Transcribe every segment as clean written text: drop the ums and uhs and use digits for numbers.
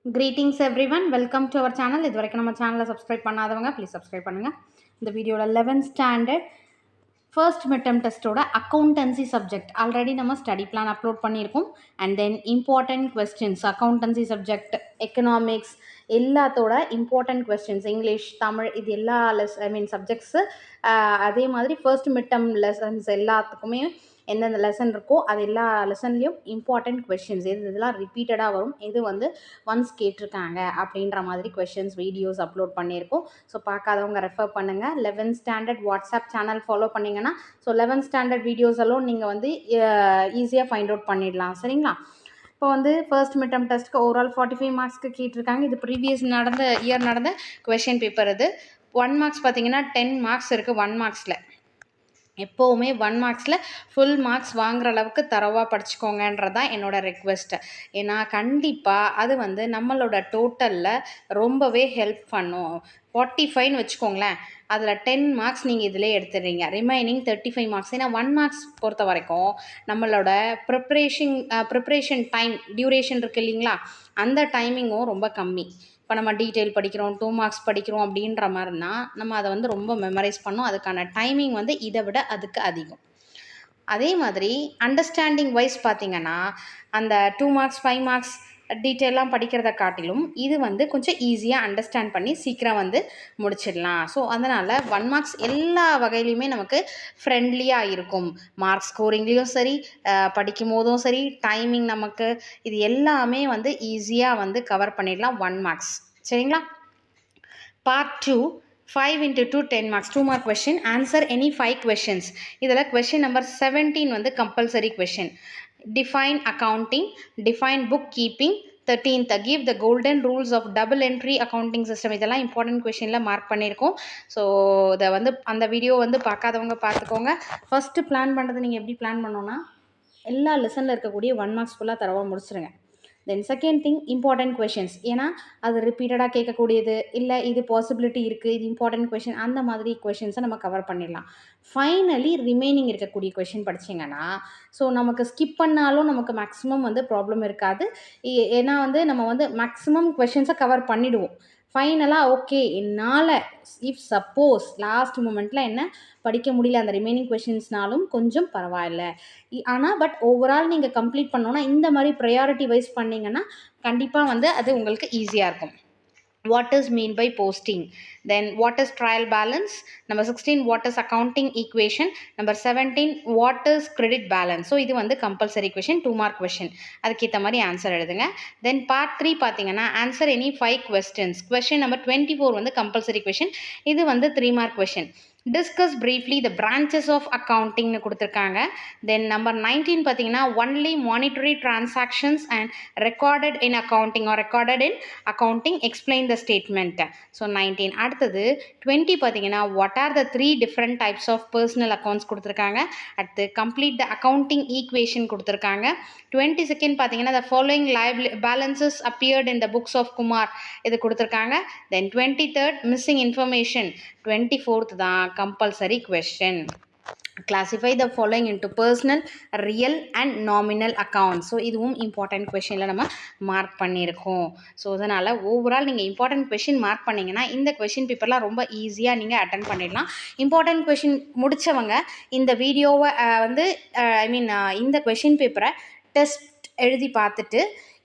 Greetings everyone, welcome to our channel. இது வரைக்கும் நம்ம சேனலை சப்ஸ்கிரைப் பண்ணாதவங்க ப்ளீஸ் சப்ஸ்கிரைப் பண்ணுங்கள். இந்த வீடியோவில் 11th ஸ்டாண்டர்ட் ஃபர்ஸ்ட் மிட்டம் டெஸ்ட்டோட அக்கௌண்டன்சி சப்ஜெக்ட் ஆல்ரெடி நம்ம ஸ்டடி பிளான் அப்லோட் பண்ணியிருக்கோம். And then important questions accountancy subject, economics எல்லாத்தோட இம்பார்ட்டன்ட் கொஸ்டின்ஸ், இங்கிலீஷ், தமிழ், இது எல்லா சப்ஜெக்ட்ஸு. அதே மாதிரி ஃபர்ஸ்ட் மிட்டம் லெசன்ஸ் எல்லாத்துக்குமே எந்தெந்த லெசன் இருக்கோ அது எல்லா லெசன்லேயும் இம்பார்ட்டண்ட் கொஷின்ஸ் இதெல்லாம் ரிப்பீட்டடாக வரும். இது வந்து ஒன்ஸ் கேட்டிருக்காங்க அப்படின்ற மாதிரி கொஷின்ஸ் வீடியோஸ் அப்லோட் பண்ணியிருக்கோம். ஸோ பார்க்காதவங்க ரெஃபர் பண்ணுங்கள். 11th standard WhatsApp channel follow பண்ணிங்கன்னா ஸோ 11th ஸ்டாண்டர்ட் வீடியோஸ் எல்லாம் நீங்கள் வந்து ஈஸியாக ஃபைண்ட் அவுட் பண்ணிடலாம். சரிங்களா? இப்போ வந்து ஃபர்ஸ்ட் மிட்டம் டெஸ்ட்டுக்கு ஓவரால் 45 மார்க்ஸ்க்கு கேட்டிருக்காங்க. இது ப்ரீவியஸ் இயர் நடந்த கொஷின் பேப்பர். இது 1 மார்க்ஸ் பார்த்தீங்கன்னா 10 மார்க்ஸ் இருக்குது. 1 மார்க்ஸில் எப்போவுமே 1 மார்க்ஸில் ஃபுல் மார்க்ஸ் வாங்குற அளவுக்கு தரவாக படிச்சுக்கோங்கன்றது தான் என்னோடய ரெக்வெஸ்ட்டு. ஏன்னா கண்டிப்பாக அது வந்து நம்மளோட டோட்டலில் ரொம்பவே ஹெல்ப் பண்ணும். 45ன்னு வச்சுக்கோங்களேன், அதில் 10 மார்க்ஸ் நீங்கள் இதிலே எடுத்துடுறீங்க, ரிமைனிங் 35 மார்க்ஸ். ஏன்னா 1 மார்க்ஸ் பொறுத்த வரைக்கும் நம்மளோட ப்ரிப்ரேஷன் டைம் டியூரேஷன் இருக்குது இல்லைங்களா, அந்த டைமிங்கும் ரொம்ப கம்மி. இப்போ நம்ம டீட்டெயில் படிக்கிறோம், 2 மார்க்ஸ் படிக்கிறோம் அப்படின்ற மாதிரினா நம்ம அதை வந்து ரொம்ப மெமரைஸ் பண்ணோம். அதுக்கான டைமிங் வந்து இதை விட அதுக்கு அதிகம். அதே மாதிரி அண்டர்ஸ்டாண்டிங் வைஸ் பார்த்திங்கன்னா அந்த 2 மார்க்ஸ் 5 மார்க்ஸ் டீட்டெயிலாம் படிக்கிறத காட்டிலும் இது வந்து கொஞ்சம் ஈஸியாக அண்டர்ஸ்டாண்ட் பண்ணி சீக்கிரம் வந்து முடிச்சிடலாம். ஸோ அதனால் 1 மார்க்ஸ் எல்லா வகையிலையுமே நமக்கு ஃப்ரெண்ட்லியாக இருக்கும். மார்க்ஸ் ஸ்கோரிங்லேயும் சரி, படிக்கும் போதும் சரி, டைமிங் நமக்கு இது எல்லாமே வந்து ஈஸியாக வந்து கவர் பண்ணிடலாம் 1 மார்க்ஸ். சரிங்களா? Part 2 5 into 2 10 marks 2 mark question. Answer any 5 questions. இதில் question number 17 வந்து compulsory question. Define accounting, define bookkeeping. 13th give the golden rules of double entry accounting system. இதெல்லாம் important questionல மார்க் பண்ணியிருக்கோம். ஸோ இதை வந்து அந்த video வந்து பார்க்காதவங்க பார்த்துக்கோங்க. ஃபஸ்ட்டு பிளான் பண்ணுறது நீங்கள் எப்படி பிளான் பண்ணோன்னா எல்லா லெசனில் இருக்கக்கூடிய 1 மார்க்ஸ் ஃபுல்லாக தரவாக முடிச்சிருங்க. Then second thing important questions. ஏன்னா அது ரிப்பீட்டடாக கேட்கக்கூடியது, இல்லை இது பாசிபிலிட்டி இருக்குது, இது இம்பார்ட்டன்ட் கொஷின், அந்த மாதிரி கொஷின்ஸை நம்ம கவர் பண்ணிடலாம். ஃபைனலி ரிமைனிங் இருக்கக்கூடிய கொஷின் படிச்சிங்கன்னா ஸோ நமக்கு ஸ்கிப் பண்ணாலும் நமக்கு மேக்ஸிமம் வந்து ப்ராப்ளம் இருக்காது. ஏன்னா வந்து நம்ம வந்து மேக்ஸிமம் கொஷின்ஸை கவர் பண்ணிவிடுவோம். ஃபைனலாக ஓகே என்னால் இஃப் சப்போஸ் லாஸ்ட் மூமெண்ட்டில் என்ன படிக்க முடியல அந்த ரிமைனிங் கொஷின்ஸ்னாலும் கொஞ்சம் பரவாயில்ல. ஆனால் பட் ஓவரால் நீங்கள் கம்ப்ளீட் பண்ணோன்னா இந்த மாதிரி ப்ரையாரிட்டி வைஸ் பண்ணிங்கன்னா கண்டிப்பாக வந்து அது உங்களுக்கு ஈஸியாக இருக்கும். What is mean by posting? Then what is trial balance? Number 16 what is accounting equation? Number 17 what is credit balance? So இது வந்து compulsory question, 2 mark question. அதுக்கு ஏற்ற மாதிரி ஆன்சர் எழுதுங்க. Then part 3 பார்த்தீங்கன்னா answer any 5 questions. Question number 24 வந்து compulsory question. இது வந்து 3 mark question. Discuss briefly the branches of accounting னு கொடுத்துருக்காங்க. Then number 19 பார்த்தீங்கன்னா only monetary transactions and recorded in accounting or recorded in accounting explain the statement. So 19. அடுத்தது 20 பார்த்தீங்கன்னா what are the 3 different types of personal accounts கொடுத்துருக்காங்க. அடுத்து complete the accounting equation கொடுத்துருக்காங்க. 22nd பார்த்தீங்கன்னா the following balances appeared in the books of Kumar இது கொடுத்துருக்காங்க. Then 23rd missing information. 24th தான் compulsory question. Classify the following into personal, real and nominal accounts. So இதுவும் important கொஷினில் நம்ம mark பண்ணியிருக்கோம். So அதனால் ஓவரால் நீங்கள் இம்பார்ட்டன்ட் கொஷின் மார்க் பண்ணிங்கன்னா இந்த கொஷின் பேப்பர்லாம் ரொம்ப ஈஸியாக நீங்கள் அட்டன் பண்ணிடலாம். இம்பார்ட்டன்ட் கொஷின் முடித்தவங்க இந்த வீடியோவை வந்து இந்த கொஷின் பேப்பரை டெஸ்ட் எழுதி பார்த்துட்டு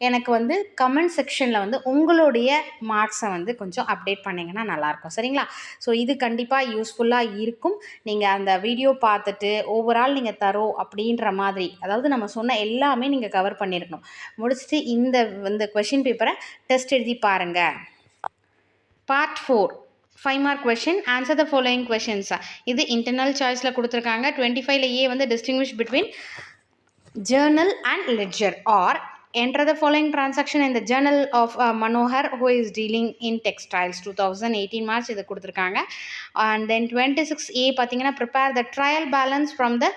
எனக்கு வந்து கமெண்ட் செக்ஷனில் வந்து உங்களுடைய மார்க்ஸை வந்து கொஞ்சம் அப்டேட் பண்ணிங்கன்னா நல்லாயிருக்கும். சரிங்களா? ஸோ இது கண்டிப்பாக யூஸ்ஃபுல்லாக இருக்கும். நீங்கள் அந்த வீடியோ பார்த்துட்டு ஓவரால் நீங்கள் தரோம் அப்படின்ற மாதிரி, அதாவது நம்ம சொன்ன எல்லாமே நீங்கள் கவர் பண்ணியிருக்கணும். முடிச்சுட்டு இந்த கொஷின் பேப்பரை டெஸ்ட் எழுதி பாருங்கள். Part 4 5 mark question. Answer the following questions. இது இன்டர்னல் சாய்ஸில் கொடுத்துருக்காங்க. 25ல வந்து distinguish between journal and ledger or enter the following transaction in the journal of Manohar who is dealing in textiles. 2018 March இது கொடுத்துருக்காங்க. And then 26A பார்த்தீங்கன்னா prepare the trial balance from the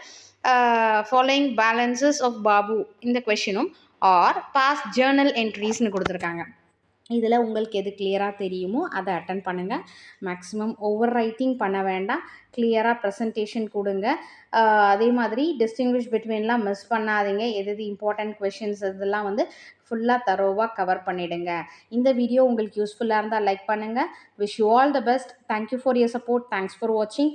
following balances of Babu இந்த கொஷினும் or past journal entries கொடுத்துருக்காங்க. இதில் உங்களுக்கு எது கிளியராக தெரியுமோ அதை அட்டன் பண்ணுங்கள். மேக்ஸிமம் ஓவர் ரைட்டிங் பண்ண வேண்டாம், கிளியராக ப்ரெசன்டேஷன் கொடுங்க. அதே மாதிரி டிஸ்டிங்விஷ் பிட்வீன்லாம் மிஸ் பண்ணாதீங்க. எது இம்பார்ட்டன்ட் கொஷின்ஸ் இதெல்லாம் வந்து ஃபுல்லாக தரோவாக கவர் பண்ணிடுங்க. இந்த வீடியோ உங்களுக்கு யூஸ்ஃபுல்லாக இருந்தால் லைக் பண்ணுங்கள். Wish you all the best. Thank you for your support. Thanks for வாட்சிங்.